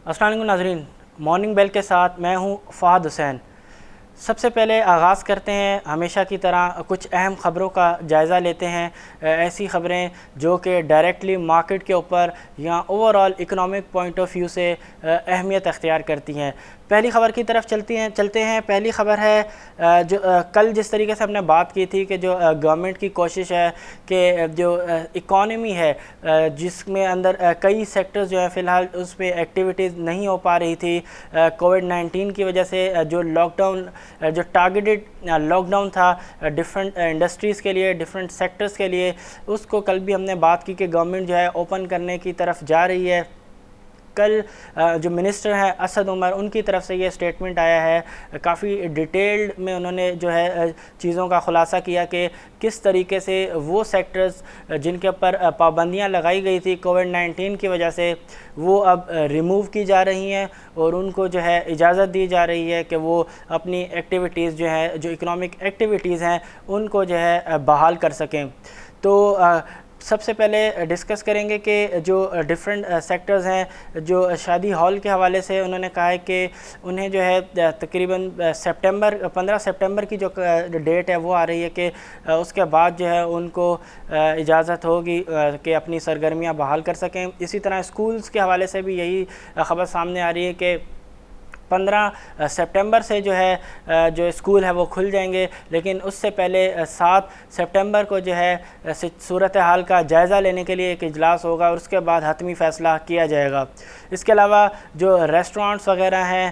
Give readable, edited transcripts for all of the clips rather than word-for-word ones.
السلام علیکم ناظرین، مارننگ بیل کے ساتھ میں ہوں فہد حسین۔ سب سے پہلے آغاز کرتے ہیں ہمیشہ کی طرح کچھ اہم خبروں کا جائزہ لیتے ہیں، ایسی خبریں جو کہ ڈائریکٹلی مارکیٹ کے اوپر یا overall economic point of view سے اہمیت اختیار کرتی ہیں۔ پہلی خبر کی طرف چلتے ہیں۔ پہلی خبر ہے جو کل جس طریقے سے ہم نے بات کی تھی کہ جو گورنمنٹ کی کوشش ہے کہ جو اکانومی ہے جس میں اندر کئی سیکٹرز جو ہیں فی الحال اس پہ ایکٹیویٹیز نہیں ہو پا رہی تھی کووڈ-19 کی وجہ سے، جو لاک ڈاؤن جو ٹارگیٹڈ لاک ڈاؤن تھا ڈفرینٹ انڈسٹریز کے لیے، ڈفرینٹ سیکٹرز کے لیے، اس کو کل بھی ہم نے بات کی کہ گورنمنٹ جو ہے اوپن کرنے کی طرف جا رہی ہے۔ کل جو منسٹر ہیں اسد عمر، ان کی طرف سے یہ سٹیٹمنٹ آیا ہے، کافی ڈیٹیلڈ میں انہوں نے جو ہے چیزوں کا خلاصہ کیا کہ کس طریقے سے وہ سیکٹرز جن کے اوپر پابندیاں لگائی گئی تھی کووڈ-19 کی وجہ سے، وہ اب ریموو کی جا رہی ہیں اور ان کو جو ہے اجازت دی جا رہی ہے کہ وہ اپنی ایکٹیویٹیز جو ہیں، جو اکنامک ایکٹیویٹیز ہیں، ان کو جو ہے بحال کر سکیں۔ تو سب سے پہلے ڈسکس کریں گے کہ جو ڈفرینٹ سیکٹرز ہیں، جو شادی ہال کے حوالے سے انہوں نے کہا ہے کہ انہیں جو ہے تقریباً 15 سپٹمبر کی جو ڈیٹ ہے وہ آ رہی ہے کہ اس کے بعد جو ہے ان کو اجازت ہوگی کہ اپنی سرگرمیاں بحال کر سکیں۔ اسی طرح اسکولز کے حوالے سے بھی یہی خبر سامنے آ رہی ہے کہ 15 سپٹمبر سے جو ہے جو اسکول ہے وہ کھل جائیں گے، لیکن اس سے پہلے 7 سپٹمبر کو جو ہے صورتحال کا جائزہ لینے کے لیے ایک اجلاس ہوگا اور اس کے بعد حتمی فیصلہ کیا جائے گا۔ اس کے علاوہ جو ریسٹورانٹس وغیرہ ہیں،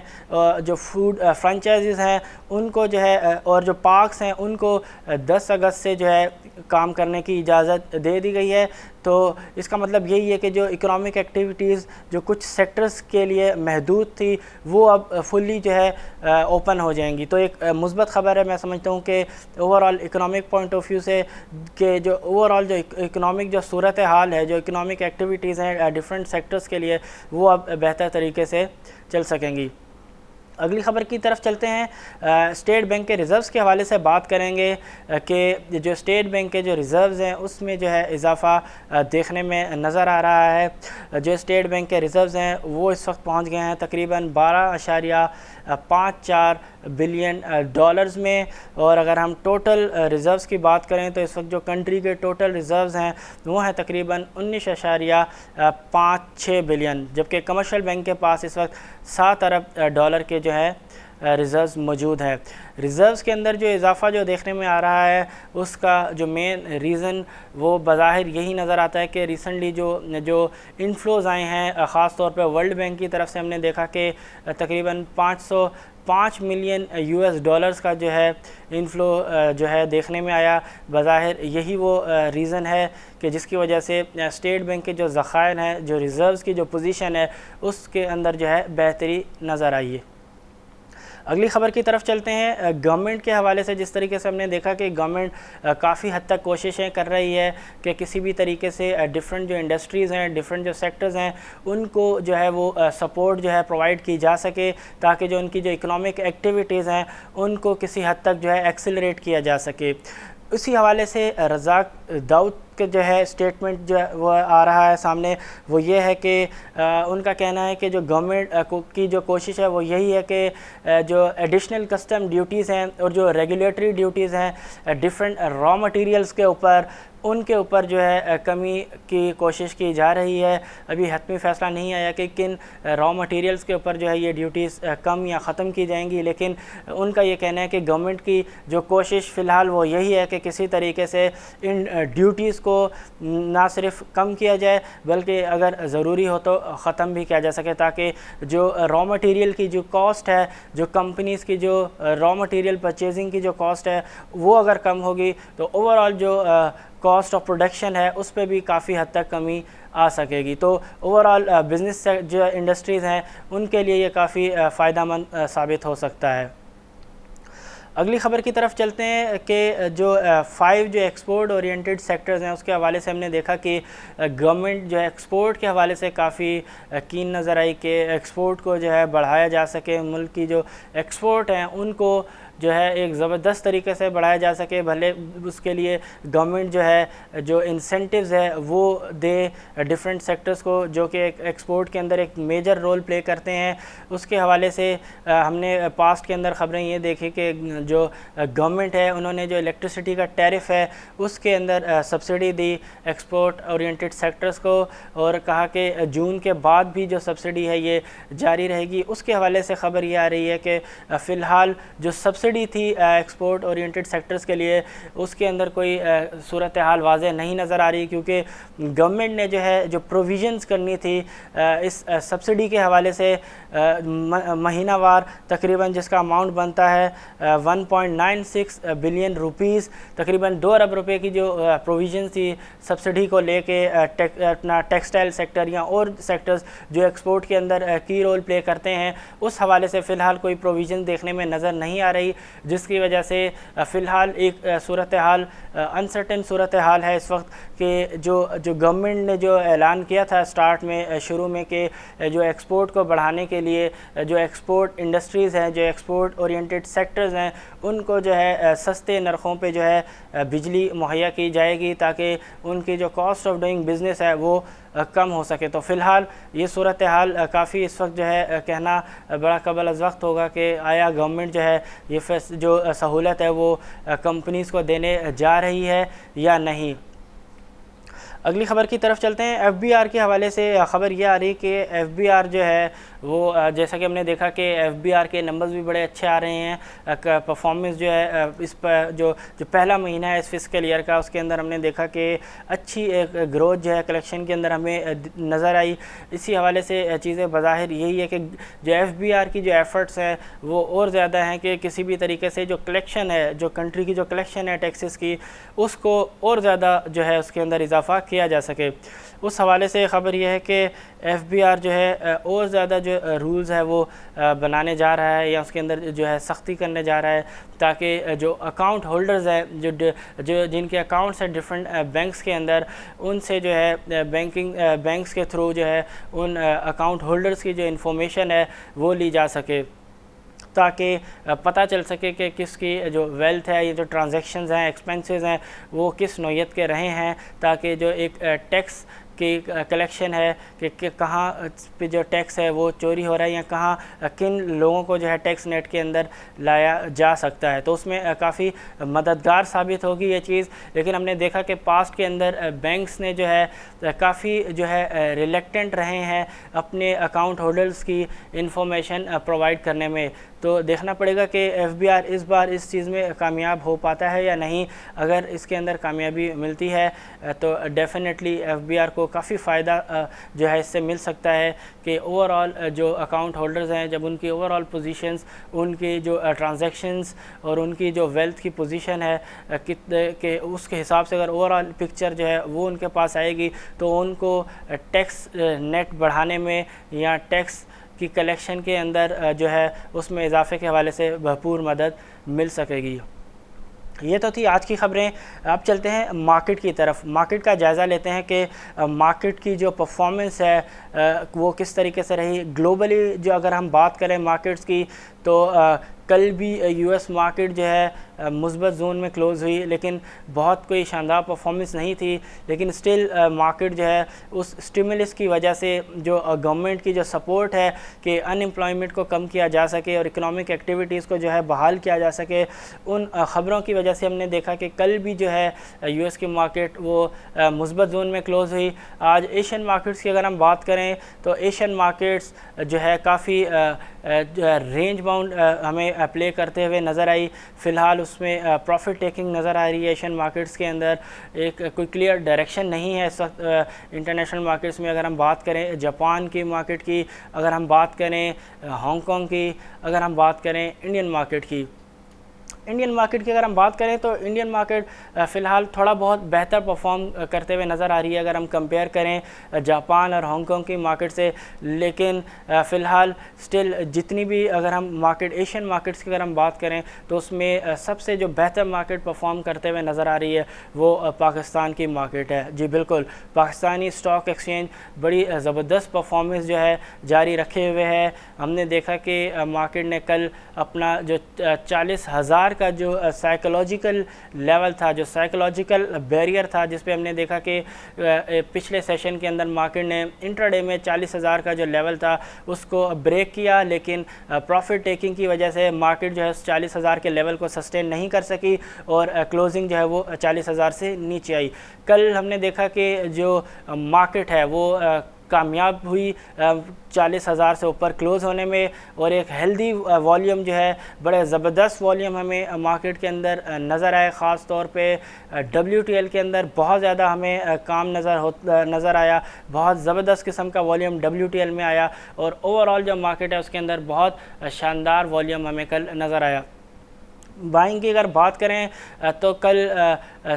جو فوڈ فرانچائزز ہیں، ان کو جو ہے اور جو پارکس ہیں ان کو 10 اگست سے جو ہے کام کرنے کی اجازت دے دی گئی ہے۔ تو اس کا مطلب یہی ہے کہ جو اکنامک ایکٹیویٹیز جو کچھ سیکٹرز کے لیے محدود تھی وہ اب فلی جو ہے اوپن ہو جائیں گی۔ تو ایک مثبت خبر ہے، میں سمجھتا ہوں کہ overall economic point of view سے کہ جو اوور آل جو اکنامک جو صورتحال ہے، جو اکنامک ایکٹیویٹیز ہیں ڈفرینٹ سیکٹرز کے لیے، وہ اب بہتر طریقے سے چل سکیں گی۔ اگلی خبر کی طرف چلتے ہیں۔ اسٹیٹ بینک کے ریزروز کے حوالے سے بات کریں گے کہ جو اسٹیٹ بینک کے جو ریزروز ہیں اس میں جو ہے اضافہ دیکھنے میں نظر آ رہا ہے۔ جو اسٹیٹ بینک کے ریزروز ہیں وہ اس وقت پہنچ گئے ہیں تقریباً 12.54 بلین ڈالرز میں، اور اگر ہم ٹوٹل ریزروز کی بات کریں تو اس وقت جو کنٹری کے ٹوٹل ریزروز ہیں وہ ہیں تقریباً 19.56 بلین، جبکہ کمرشل بینک کے پاس اس وقت 7 ارب ڈالر کے جو ہے ریزروز موجود ہیں۔ ریزروز کے اندر جو اضافہ جو دیکھنے میں آ رہا ہے اس کا جو مین ریزن وہ بظاہر یہی نظر آتا ہے کہ ریسنٹلی جو انفلوز آئے ہیں، خاص طور پہ ورلڈ بینک کی طرف سے ہم نے دیکھا کہ تقریباً 505 ملین US ڈالرز کا جو ہے انفلو جو ہے دیکھنے میں آیا۔ بظاہر یہی وہ ریزن ہے کہ جس کی وجہ سے اسٹیٹ بینک کے جو ذخائر ہیں، جو ریزروز کی جو پوزیشن ہے اس کے اندر جو ہے بہتری نظر آئی ہے۔ اگلی خبر کی طرف چلتے ہیں۔ گورنمنٹ کے حوالے سے جس طریقے سے ہم نے دیکھا کہ گورنمنٹ کافی حد تک کوششیں کر رہی ہے کہ کسی بھی طریقے سے ڈفرینٹ جو انڈسٹریز ہیں، ڈفرینٹ جو سیکٹرز ہیں، ان کو جو ہے وہ سپورٹ جو ہے پرووائڈ کی جا سکے تاکہ جو ان کی جو اکنامک ایکٹیویٹیز ہیں ان کو کسی حد تک جو ہے ایکسلریٹ کیا جا سکے۔ اسی حوالے سے رزاق داؤد کے جو ہے اسٹیٹمنٹ جو ہے وہ آ رہا ہے سامنے، وہ یہ ہے کہ ان کا کہنا ہے کہ جو گورنمنٹ کی جو کوشش ہے وہ یہی ہے کہ جو ایڈیشنل کسٹم ڈیوٹیز ہیں اور جو ریگولیٹری ڈیوٹیز ہیں ڈفرینٹ را مٹیریلز کے اوپر، ان کے اوپر جو ہے کمی کی کوشش کی جا رہی ہے۔ ابھی حتمی فیصلہ نہیں آیا کہ کن را مٹیریلز کے اوپر جو ہے یہ ڈیوٹیز کم یا ختم کی جائیں گی، لیکن ان کا یہ کہنا ہے کہ گورنمنٹ کی جو کوشش فی الحال وہ یہی ہے کہ کسی طریقے سے ان ڈیوٹیز کو نہ صرف کم کیا جائے بلکہ اگر ضروری ہو تو ختم بھی کیا جا سکے، تاکہ جو را مٹیریل کی جو کاسٹ ہے، جو کمپنیز کی جو را مٹیریل پرچیزنگ کی جو کاسٹ ہے وہ اگر کم ہوگی تو اوور آل جو کاسٹ آف پروڈکشن ہے اس پہ بھی کافی حد تک کمی آ سکے گی۔ تو اوور آل بزنس جو انڈسٹریز ہیں ان کے لیے یہ کافی فائدہ مند ثابت ہو سکتا ہے۔ اگلی خبر کی طرف چلتے ہیں کہ جو 5 جو ایکسپورٹ اورینٹڈ سیکٹرز ہیں اس کے حوالے سے ہم نے دیکھا کہ گورنمنٹ جو ہے ایکسپورٹ کے حوالے سے کافی کین نظر آئی کہ ایکسپورٹ کو جو ہے بڑھایا جا سکے، ملک کی جو ایکسپورٹ ہیں ان کو جو ہے ایک زبردست طریقے سے بڑھایا جا سکے، بھلے اس کے لیے گورنمنٹ جو ہے جو انسینٹیوز ہے وہ دے ڈفرینٹ سیکٹرز کو، جو کہ ایکسپورٹ کے اندر ایک میجر رول پلے کرتے ہیں۔ اس کے حوالے سے ہم نے پاسٹ کے اندر خبریں یہ دیکھی کہ جو گورنمنٹ ہے انہوں نے جو الیکٹرسٹی کا ٹیرف ہے اس کے اندر subsidy the export oriented sectors کو، اور کہا کہ جون کے بعد بھی جو سبسڈی ہے یہ جاری رہے گی۔ اس کے حوالے سے خبر یہ آ رہی ہے کہ فی الحال جو سبسڈی تھی ایکسپورٹ اورینٹڈ سیکٹرز کے لیے اس کے اندر کوئی صورتحال واضح نہیں نظر آ رہی، کیونکہ گورنمنٹ نے جو ہے جو پروویژنز کرنی تھی اس سبسڈی کے حوالے سے مہینہ وار تقریباً جس کا اماؤنٹ بنتا ہے 1.96 بلین روپیز، تقریباً 2 ارب روپے کی جو پروویژنز تھی سبسڈی کو لے کے اپنا ٹیکسٹائل سیکٹر یا اور سیکٹرز جو ایکسپورٹ کے اندر کی رول پلے کرتے ہیں، اس حوالے سے فی الحال کوئی پروویژن دیکھنے میں نظر نہیں آ رہی، جس کی وجہ سے فی الحال ایک صورتحال انسرٹن صورتحال ہے اس وقت کہ جو گورنمنٹ نے جو اعلان کیا تھا سٹارٹ میں شروع میں کہ جو ایکسپورٹ کو بڑھانے کے لیے جو ایکسپورٹ انڈسٹریز ہیں، جو ایکسپورٹ اورینٹڈ سیکٹرز ہیں، ان کو جو ہے سستے نرخوں پہ جو ہے بجلی مہیا کی جائے گی تاکہ ان کی جو کاسٹ آف ڈوئنگ بزنس ہے وہ کم ہو سکے۔ تو فی الحال یہ صورتحال کافی اس وقت جو ہے کہنا بڑا قبل از وقت ہوگا کہ آیا گورنمنٹ جو ہے یہ جو سہولت ہے وہ کمپنیز کو دینے جا رہی ہے یا نہیں۔ اگلی خبر کی طرف چلتے ہیں۔ ایف بی آر کے حوالے سے خبر یہ آ رہی کہ ایف بی آر جو ہے وہ جیسا کہ ہم نے دیکھا کہ ایف بی آر کے نمبرز بھی بڑے اچھے آ رہے ہیں، پرفارمنس جو ہے اس پر جو پہلا مہینہ ہے اس فسکل ایئر کا اس کے اندر ہم نے دیکھا کہ اچھی ایک گروتھ جو ہے کلیکشن کے اندر ہمیں نظر آئی۔ اسی حوالے سے چیزیں بظاہر یہی ہے کہ جو ایف بی آر کی جو ایفرٹس ہیں وہ اور زیادہ ہیں کہ کسی بھی طریقے سے جو کلیکشن ہے، جو کنٹری کی جو کلیکشن ہے ٹیکسز کی، اس کو اور زیادہ جو ہے اس کے اندر اضافہ کیا جا سکے۔ اس حوالے سے خبر یہ ہے کہ ایف بی آر جو ہے اور زیادہ جو رولز ہے وہ بنانے جا رہا ہے یا اس کے اندر جو ہے سختی کرنے جا رہا ہے تاکہ جو اکاؤنٹ ہولڈرز ہیں جو جن کے اکاؤنٹس ہیں ڈفرینٹ بینکس کے اندر، ان سے جو ہے بینکس کے تھرو جو ہے ان اکاؤنٹ ہولڈرز کی جو انفارمیشن ہے وہ لی جا سکے تاکہ پتہ چل سکے کہ کس کی جو ویلتھ ہے، یہ جو ٹرانزیکشنز ہیں، ایکسپینسز ہیں، وہ کس نوعیت کے رہے ہیں، تاکہ جو ایک ٹیکس کی کلیکشن ہے کہ کہاں پہ جو ٹیکس ہے وہ چوری ہو رہا ہے یا کہاں کن لوگوں کو جو ہے ٹیکس نیٹ کے اندر لایا جا سکتا ہے، تو اس میں کافی مددگار ثابت ہوگی یہ چیز۔ لیکن ہم نے دیکھا کہ پاسٹ کے اندر بینکس نے جو ہے کافی جو ہے ریلیکٹنٹ رہے ہیں اپنے اکاؤنٹ ہولڈرز کی انفارمیشن پرووائڈ کرنے میں، تو دیکھنا پڑے گا کہ ایف بی آر اس بار اس چیز میں کامیاب ہو پاتا ہے یا نہیں۔ اگر اس کے اندر کامیابی ملتی ہے تو ڈیفینیٹلی ایف بی آر کو کافی فائدہ جو ہے اس سے مل سکتا ہے کہ اوور آل جو اکاؤنٹ ہولڈرز ہیں جب ان کی اوور آل پوزیشنز، ان کی جو ٹرانزیکشنز اور ان کی جو ویلتھ کی پوزیشن ہے کہ اس کے حساب سے اگر اوور آل پکچر جو ہے وہ ان کے پاس آئے گی تو ان کو ٹیکس نیٹ بڑھانے میں یا ٹیکس کی کلیکشن کے اندر جو ہے اس میں اضافے کے حوالے سے بھرپور مدد مل سکے گی۔ یہ تو تھی آج کی خبریں۔ اب چلتے ہیں مارکیٹ کی طرف، مارکیٹ کا جائزہ لیتے ہیں کہ مارکیٹ کی جو پرفارمنس ہے وہ کس طریقے سے رہی گلوبلی۔ جو اگر ہم بات کریں مارکیٹس کی تو کل بھی یو ایس مارکیٹ جو ہے مثبت زون میں کلوز ہوئی، لیکن بہت کوئی شاندار پرفارمنس نہیں تھی، لیکن اسٹل مارکیٹ جو ہے اس اسٹیمولس کی وجہ سے جو گورنمنٹ کی جو سپورٹ ہے کہ ان امپلائمنٹ کو کم کیا جا سکے اور اکنامک ایکٹیویٹیز کو جو ہے بحال کیا جا سکے، ان خبروں کی وجہ سے ہم نے دیکھا کہ کل بھی جو ہے یو ایس کی مارکیٹ وہ مثبت زون میں کلوز ہوئی۔ آج ایشین مارکیٹس کی اگر ہم بات کریں تو ایشین مارکیٹس جو ہے کافی رینج باؤنڈ ہمیں پلے کرتے ہوئے نظر آئی۔ فی الحال اس میں پروفٹ ٹیکنگ نظر آ رہی ہے ایشین مارکیٹس کے اندر، ایک کوئی کلیئر ڈائریکشن نہیں ہے اس وقت انٹرنیشنل مارکیٹس میں۔ اگر ہم بات کریں جاپان کی مارکیٹ کی، اگر ہم بات کریں ہانگ کانگ کی، اگر ہم بات کریں انڈین مارکیٹ کی، انڈین مارکیٹ کی اگر ہم بات کریں تو انڈین مارکیٹ فی الحال تھوڑا بہت بہتر پرفارم کرتے ہوئے نظر آ رہی ہے اگر ہم کمپیئر کریں جاپان اور ہانگ کانگ کی مارکیٹ سے، لیکن فی الحال سٹل جتنی بھی اگر ہم مارکیٹ ایشین مارکیٹس کی اگر ہم بات کریں تو اس میں سب سے جو بہتر مارکیٹ پرفارم کرتے ہوئے نظر آ رہی ہے وہ پاکستان کی مارکیٹ ہے۔ جی بالکل، پاکستانی اسٹاک ایکسچینج بڑی زبردست پرفارمنس جو ہے جاری رکھے ہوئے ہے۔ ہم نے دیکھا کہ مارکیٹ نے کل اپنا جو 40,000 کا جو سائیکولوجیکل لیول تھا، جو سائیکولوجیکل بیریئر تھا، جس پہ ہم نے دیکھا کہ پچھلے سیشن کے اندر مارکیٹ نے انٹراڈے میں 40,000 کا جو لیول تھا اس کو بریک کیا، لیکن پروفٹ ٹیکنگ کی وجہ سے مارکیٹ جو ہے اس 40,000 کے لیول کو سسٹین نہیں کر سکی اور کلوزنگ جو ہے وہ 40,000 سے نیچے آئی۔ کل ہم نے دیکھا کہ جو مارکیٹ ہے وہ کامیاب ہوئی 40,000 سے اوپر کلوز ہونے میں، اور ایک ہیلدی والیوم جو ہے، بڑے زبردست والیوم ہمیں مارکیٹ کے اندر نظر آئے۔ خاص طور پہ WTL کے اندر بہت زیادہ ہمیں کام نظر آیا، بہت زبردست قسم کا والیوم WTL میں آیا، اور اوورآل جو مارکیٹ ہے اس کے اندر بہت شاندار والیوم ہمیں کل نظر آیا۔ بائنگ کی اگر بات کریں تو کل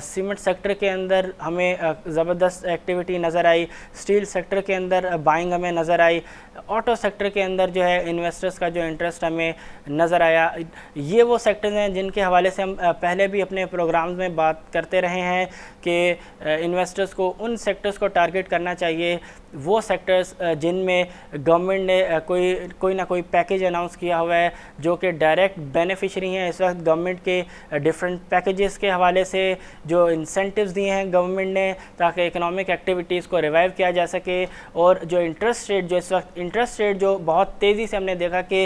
سیمنٹ سیکٹر کے اندر ہمیں زبردست ایکٹیویٹی نظر آئی، سٹیل سیکٹر کے اندر بائنگ ہمیں نظر آئی، آٹو سیکٹر کے اندر جو ہے انویسٹرز کا جو انٹرسٹ ہمیں نظر آیا۔ یہ وہ سیکٹرز ہیں جن کے حوالے سے ہم پہلے بھی اپنے پروگرامز میں بات کرتے رہے ہیں کہ انویسٹرز کو ان سیکٹرز کو ٹارگٹ کرنا چاہیے، وہ سیکٹرز جن میں گورنمنٹ نے کوئی نہ کوئی پیکیج اناؤنس کیا ہوا ہے، جو کہ ڈائریکٹ بینیفیشری ہیں اس وقت گورنمنٹ کے ڈیفرنٹ پیکیجز کے حوالے سے جو انسینٹیوز دیے ہیں گورنمنٹ نے تاکہ اکنامک ایکٹیویٹیز کو ریوائیو کیا جا سکے، اور جو انٹرسٹ ریٹ جو اس وقت انٹرسٹ ریٹ جو بہت تیزی سے ہم نے دیکھا کہ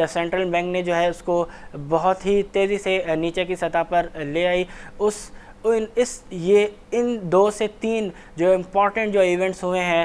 سینٹرل بینک نے جو ہے اس کو بہت ہی تیزی سے نیچے کی سطح پر لے آئی۔ ان 2 سے 3 جو امپورٹنٹ جو ایونٹس ہوئے ہیں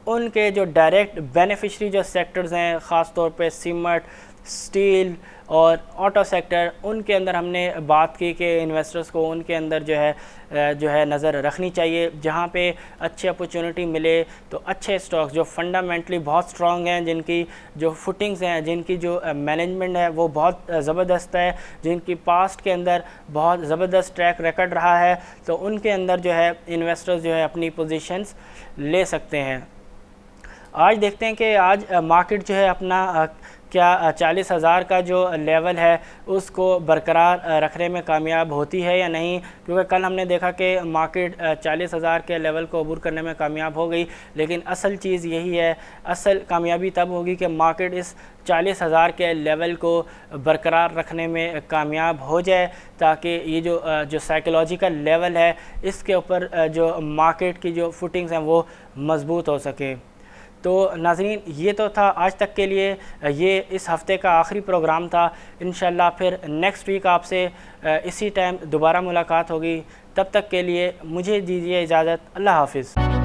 ان کے جو ڈائریکٹ بینیفیشری جو سیکٹرز ہیں، خاص طور پہ سیمنٹ، سٹیل اور آٹو سیکٹر، ان کے اندر ہم نے بات کی کہ انویسٹرز کو ان کے اندر جو ہے نظر رکھنی چاہیے، جہاں پہ اچھی اپورچونٹی ملے تو اچھے سٹاکس جو فنڈامنٹلی بہت سٹرونگ ہیں، جن کی جو فوٹنگز ہیں، جن کی جو مینجمنٹ ہے وہ بہت زبردست ہے، جن کی پاسٹ کے اندر بہت زبردست ٹریک ریکارڈ رہا ہے، تو ان کے اندر جو ہے انویسٹرز جو ہے اپنی پوزیشنز لے سکتے ہیں۔ آج دیکھتے ہیں کہ آج مارکیٹ جو ہے اپنا کیا 40,000 کا جو لیول ہے اس کو برقرار رکھنے میں کامیاب ہوتی ہے یا نہیں، کیونکہ کل ہم نے دیکھا کہ مارکیٹ 40,000 کے لیول کو عبور کرنے میں کامیاب ہو گئی، لیکن اصل چیز یہی ہے، اصل کامیابی تب ہوگی کہ مارکیٹ اس 40,000 کے لیول کو برقرار رکھنے میں کامیاب ہو جائے، تاکہ یہ جو سائیکولوجیکل لیول ہے اس کے اوپر جو مارکیٹ کی جو فوٹنگز ہیں وہ مضبوط ہو سکے۔ تو ناظرین، یہ تو تھا آج تک کے لیے، یہ اس ہفتے کا آخری پروگرام تھا۔ انشاءاللہ پھر نیکسٹ ویک آپ سے اسی ٹائم دوبارہ ملاقات ہوگی، تب تک کے لیے مجھے دیجیے اجازت۔ اللہ حافظ۔